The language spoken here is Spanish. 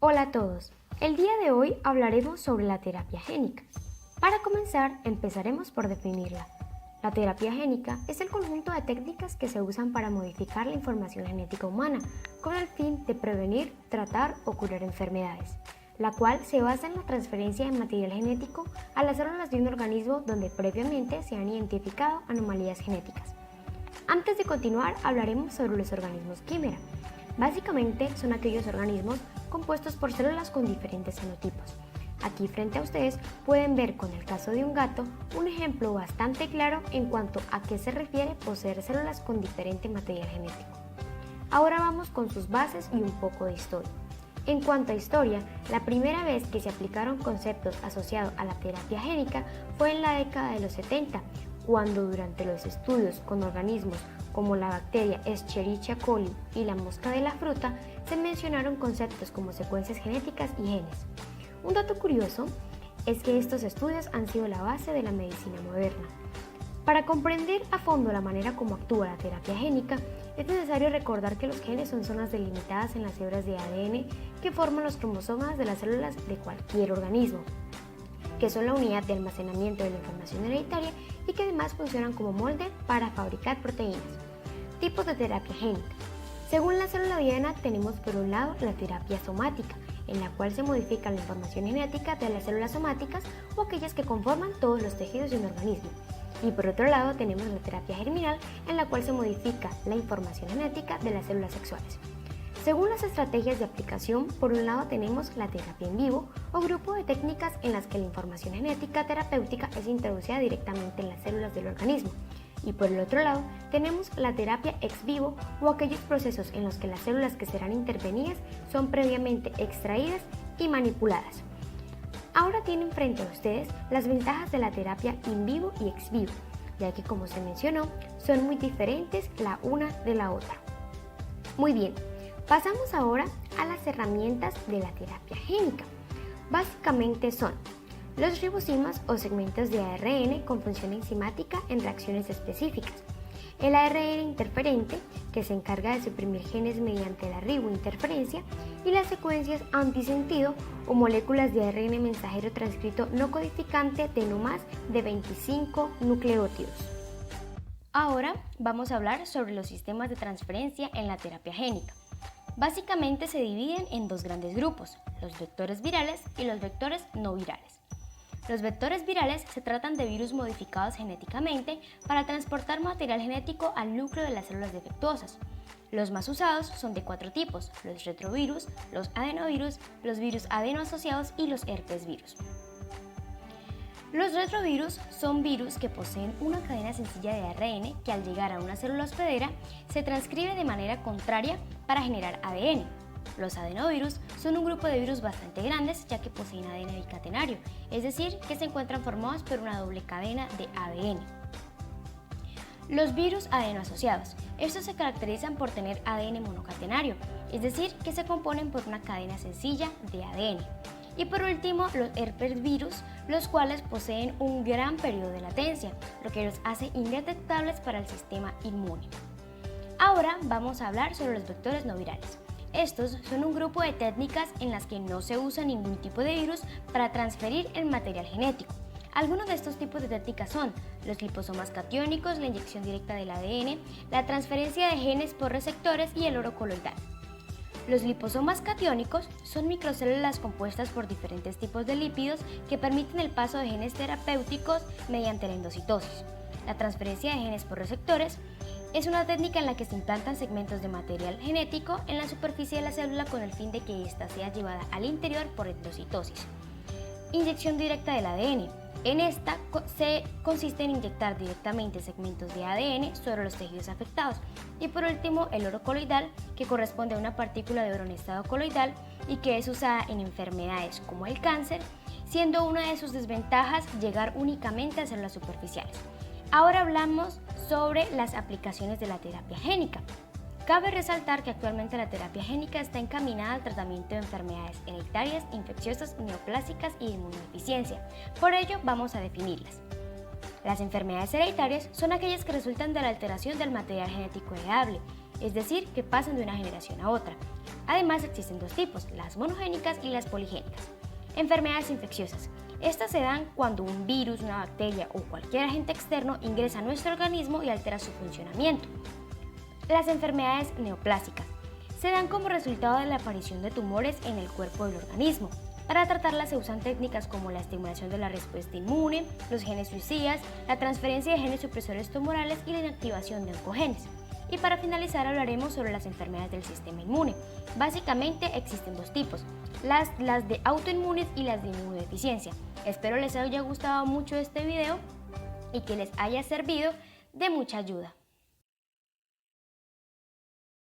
Hola a todos, el día de hoy hablaremos sobre la terapia génica. Para comenzar, empezaremos por definirla. La terapia génica es el conjunto de técnicas que se usan para modificar la información genética humana con el fin de prevenir, tratar o curar enfermedades, la cual se basa en la transferencia de material genético a las células de un organismo donde previamente se han identificado anomalías genéticas. Antes de continuar, hablaremos sobre los organismos quimera. Básicamente son aquellos organismos compuestos por células con diferentes fenotipos. Aquí frente a ustedes pueden ver con el caso de un gato un ejemplo bastante claro en cuanto a qué se refiere poseer células con diferente material genético. Ahora vamos con sus bases y un poco de historia. En cuanto a historia, la primera vez que se aplicaron conceptos asociados a la terapia génica fue en la década de los 70, cuando durante los estudios con organismos como la bacteria Escherichia coli y la mosca de la fruta, se mencionaron conceptos como secuencias genéticas y genes. Un dato curioso es que estos estudios han sido la base de la medicina moderna. Para comprender a fondo la manera como actúa la terapia génica, es necesario recordar que los genes son zonas delimitadas en las hebras de ADN que forman los cromosomas de las células de cualquier organismo, que son la unidad de almacenamiento de la información hereditaria y que además funcionan como molde para fabricar proteínas. Tipos de terapia génica. Según la célula diana, tenemos por un lado la terapia somática, en la cual se modifica la información genética de las células somáticas o aquellas que conforman todos los tejidos de un organismo. Y por otro lado tenemos la terapia germinal, en la cual se modifica la información genética de las células sexuales. Según las estrategias de aplicación, por un lado tenemos la terapia en vivo o grupo de técnicas en las que la información genética terapéutica es introducida directamente en las células del organismo. Y por el otro lado tenemos la terapia ex vivo o aquellos procesos en los que las células que serán intervenidas son previamente extraídas y manipuladas. Ahora tienen frente a ustedes las ventajas de la terapia in vivo y ex vivo, ya que como se mencionó, son muy diferentes la una de la otra. Muy bien. Pasamos ahora a las herramientas de la terapia génica. Básicamente son los ribosimas o segmentos de ARN con función enzimática en reacciones específicas, el ARN interferente, que se encarga de suprimir genes mediante la ribointerferencia, y las secuencias antisentido o moléculas de ARN mensajero transcrito no codificante de no más de 25 nucleótidos. Ahora vamos a hablar sobre los sistemas de transferencia en la terapia génica. Básicamente se dividen en dos grandes grupos, los vectores virales y los vectores no virales. Los vectores virales se tratan de virus modificados genéticamente para transportar material genético al núcleo de las células defectuosas. Los más usados son de 4 tipos, los retrovirus, los adenovirus, los virus adenoasociados y los herpesvirus. Los retrovirus son virus que poseen una cadena sencilla de ARN que al llegar a una célula hospedera se transcribe de manera contraria para generar ADN. Los adenovirus son un grupo de virus bastante grandes ya que poseen ADN bicatenario, es decir, que se encuentran formados por una doble cadena de ADN. Los virus adenoasociados. Estos se caracterizan por tener ADN monocatenario, es decir, que se componen por una cadena sencilla de ADN. Y por último, los herpesvirus, los cuales poseen un gran periodo de latencia, lo que los hace indetectables para el sistema inmune. Ahora vamos a hablar sobre los vectores no virales. Estos son un grupo de técnicas en las que no se usa ningún tipo de virus para transferir el material genético. Algunos de estos tipos de técnicas son los liposomas catiónicos, la inyección directa del ADN, la transferencia de genes por receptores y el oro coloidal. Los liposomas catiónicos son microcélulas compuestas por diferentes tipos de lípidos que permiten el paso de genes terapéuticos mediante la endocitosis. La transferencia de genes por receptores es una técnica en la que se implantan segmentos de material genético en la superficie de la célula con el fin de que ésta sea llevada al interior por endocitosis. Inyección directa del ADN. En esta consiste en inyectar directamente segmentos de ADN sobre los tejidos afectados. Y por último, el oro coloidal, que corresponde a una partícula de oro en estado coloidal y que es usada en enfermedades como el cáncer, siendo una de sus desventajas llegar únicamente a células superficiales. Ahora hablamos sobre las aplicaciones de la terapia génica. Cabe resaltar que actualmente la terapia génica está encaminada al tratamiento de enfermedades hereditarias, infecciosas, neoplásicas y de inmunodeficiencia. Por ello, vamos a definirlas. Las enfermedades hereditarias son aquellas que resultan de la alteración del material genético heredable, es decir, que pasan de una generación a otra. Además, existen dos tipos, las monogénicas y las poligénicas. Enfermedades infecciosas. Estas se dan cuando un virus, una bacteria o cualquier agente externo ingresa a nuestro organismo y altera su funcionamiento. Las enfermedades neoplásicas se dan como resultado de la aparición de tumores en el cuerpo del organismo. Para tratarlas se usan técnicas como la estimulación de la respuesta inmune, los genes suicidas, la transferencia de genes supresores tumorales y la inactivación de oncogenes. Y para finalizar hablaremos sobre las enfermedades del sistema inmune. Básicamente existen dos tipos, las de autoinmunes y las de inmunodeficiencia. Espero les haya gustado mucho este video y que les haya servido de mucha ayuda.